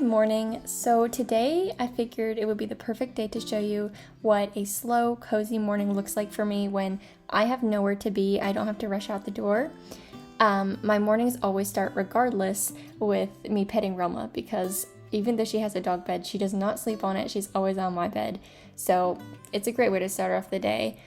Good morning. So today I figured it would be the perfect day to show you what a slow, cozy morning looks like for me when I have nowhere to be. I don't have to rush out the door. My mornings always start regardless with me petting Roma because even though she has a dog bed, she does not sleep on it. She's always on my bed. So it's a great way to start off the day.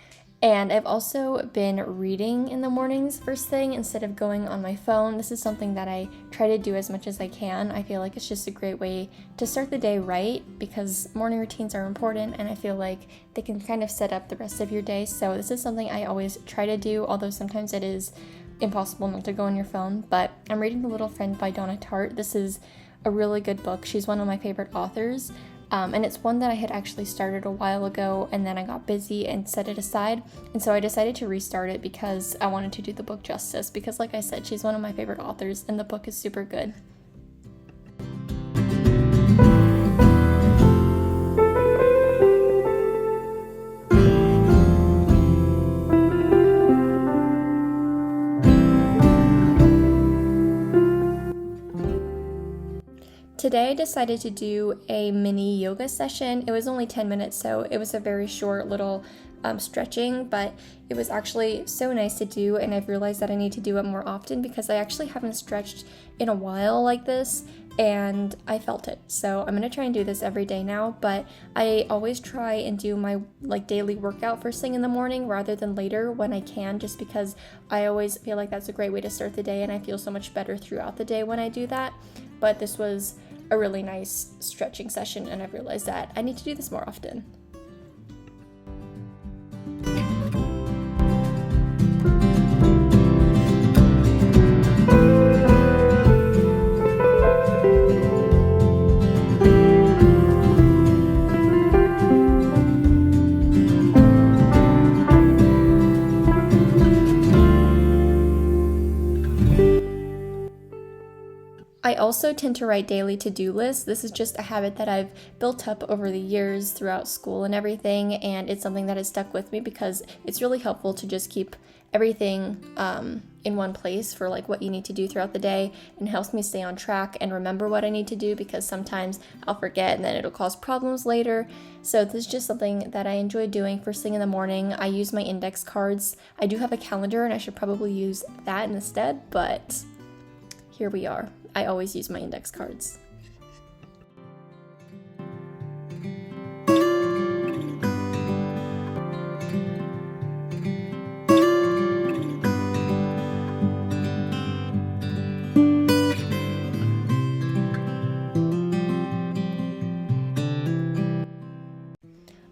And I've also been reading in the mornings first thing instead of going on my phone. This is something that I try to do as much as I can. I feel like it's just a great way to start the day right because morning routines are important and I feel like they can kind of set up the rest of your day. So this is something I always try to do, although sometimes it is impossible not to go on your phone. But I'm reading The Little Friend by Donna Tartt. This is a really good book. She's one of my favorite authors. And it's one that I had actually started a while ago and then I got busy and set it aside. And so I decided to restart it because I wanted to do the book justice because like I said, she's one of my favorite authors and the book is super good. Today I decided to do a mini yoga session. It was only 10 minutes, so it was a very short little stretching, but it was actually so nice to do, and I've realized that I need to do it more often because I actually haven't stretched in a while like this, and I felt it. So I'm going to try and do this every day now, but I always try and do my daily workout first thing in the morning rather than later when I can, just because I always feel like that's a great way to start the day, and I feel so much better throughout the day when I do that. But this was a really nice stretching session and I've realized that I need to do this more often. I also tend to write daily to-do lists. This is just a habit that I've built up over the years throughout school and everything, and it's something that has stuck with me because it's really helpful to just keep everything in one place for what you need to do throughout the day, and helps me stay on track and remember what I need to do because sometimes I'll forget and then it'll cause problems later. So this is just something that I enjoy doing first thing in the morning. I use my index cards. I do have a calendar and I should probably use that instead, but here we are. I always use my index cards.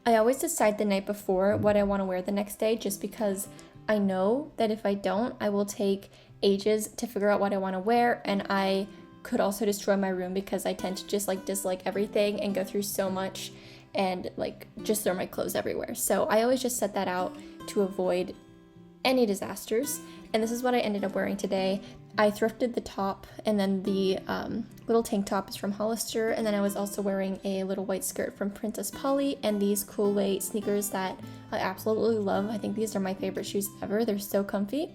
I always decide the night before what I want to wear the next day just because I know that if I don't, I will take ages to figure out what I want to wear, and I could also destroy my room because I tend to just dislike everything and go through so much and just throw my clothes everywhere. So I always just set that out to avoid any disasters, and this is what I ended up wearing today. I thrifted the top, and then the little tank top is from Hollister, and then I was also wearing a little white skirt from Princess Polly and these Cool Weight sneakers that I absolutely love. I think these are my favorite shoes ever. They're so comfy.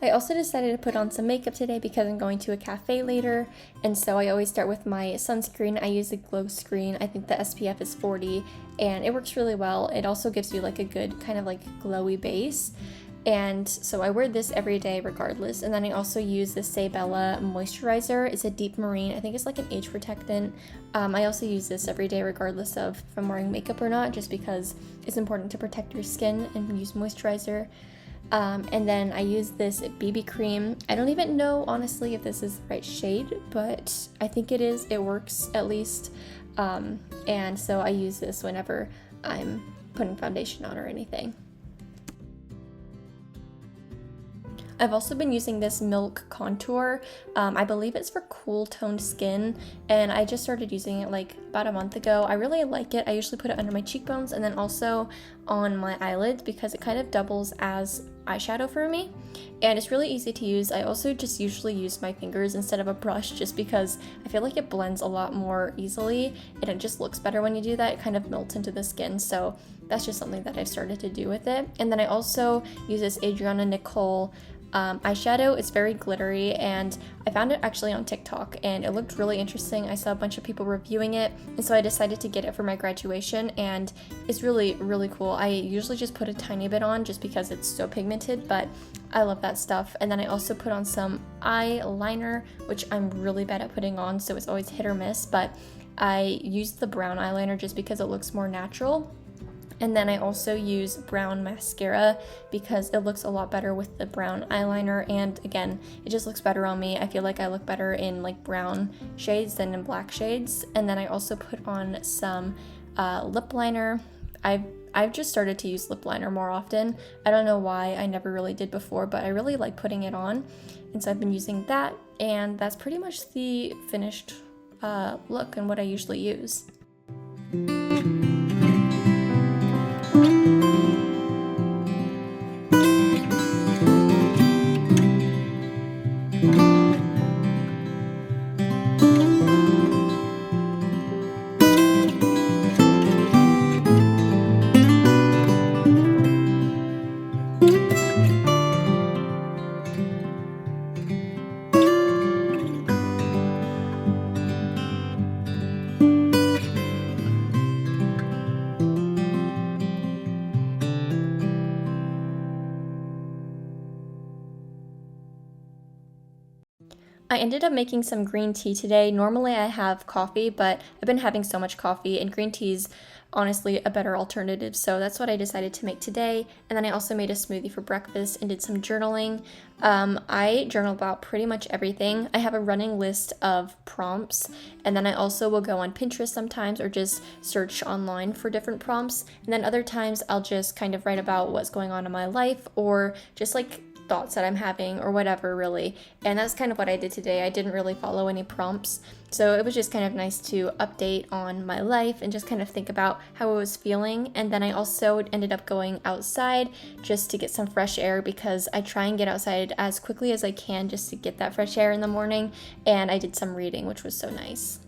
I also decided to put on some makeup today because I'm going to a cafe later, and so I always start with my sunscreen. I use a glow screen. I think the SPF is 40, and it works really well. It also gives you a good kind of glowy base, and so I wear this every day regardless. And then I also use the Sabella moisturizer. It's a deep marine. I think it's an age protectant. I also use this every day regardless of if I'm wearing makeup or not, just because it's important to protect your skin and use moisturizer. And then I use this BB cream. I don't even know, honestly, if this is the right shade, but I think it is. It works, at least. And so I use this whenever I'm putting foundation on or anything. I've also been using this Milk Contour. I believe it's for cool toned skin, and I just started using it about a month ago. I really like it. I usually put it under my cheekbones and then also on my eyelids because it kind of doubles as eyeshadow for me, and it's really easy to use. I also just usually use my fingers instead of a brush just because I feel like it blends a lot more easily and it just looks better when you do that. It kind of melts into the skin, so that's just something that I've started to do with it. And then I also use this Adriana Nicole eyeshadow. It's very glittery, and I found it actually on TikTok, and it looked really interesting. I saw a bunch of people reviewing it, and so I decided to get it for my graduation, and it's really, really cool. I usually just put a tiny bit on just because it's so pigmented, but I love that stuff. And then I also put on some eyeliner, which I'm really bad at putting on, so it's always hit or miss, but I used the brown eyeliner just because it looks more natural. And then I also use brown mascara because it looks a lot better with the brown eyeliner, and again, it just looks better on me. I feel like I look better in like brown shades than in black shades. And then I also put on some lip liner. I've just started to use lip liner more often. I don't know why, I never really did before, but I really like putting it on. And so I've been using that, and that's pretty much the finished look and what I usually use. I ended up making some green tea today. Normally I have coffee, but I've been having so much coffee, and green tea's honestly a better alternative, so that's what I decided to make today. And then I also made a smoothie for breakfast and did some journaling. I journal about pretty much everything. I have a running list of prompts, and then I also will go on Pinterest sometimes or just search online for different prompts. And then other times I'll just kind of write about what's going on in my life, or just like thoughts that I'm having or whatever, really. And that's kind of what I did today. I didn't really follow any prompts, so it was just kind of nice to update on my life and just kind of think about how I was feeling. And then I also ended up going outside just to get some fresh air, because I try and get outside as quickly as I can just to get that fresh air in the morning. And I did some reading, which was so nice.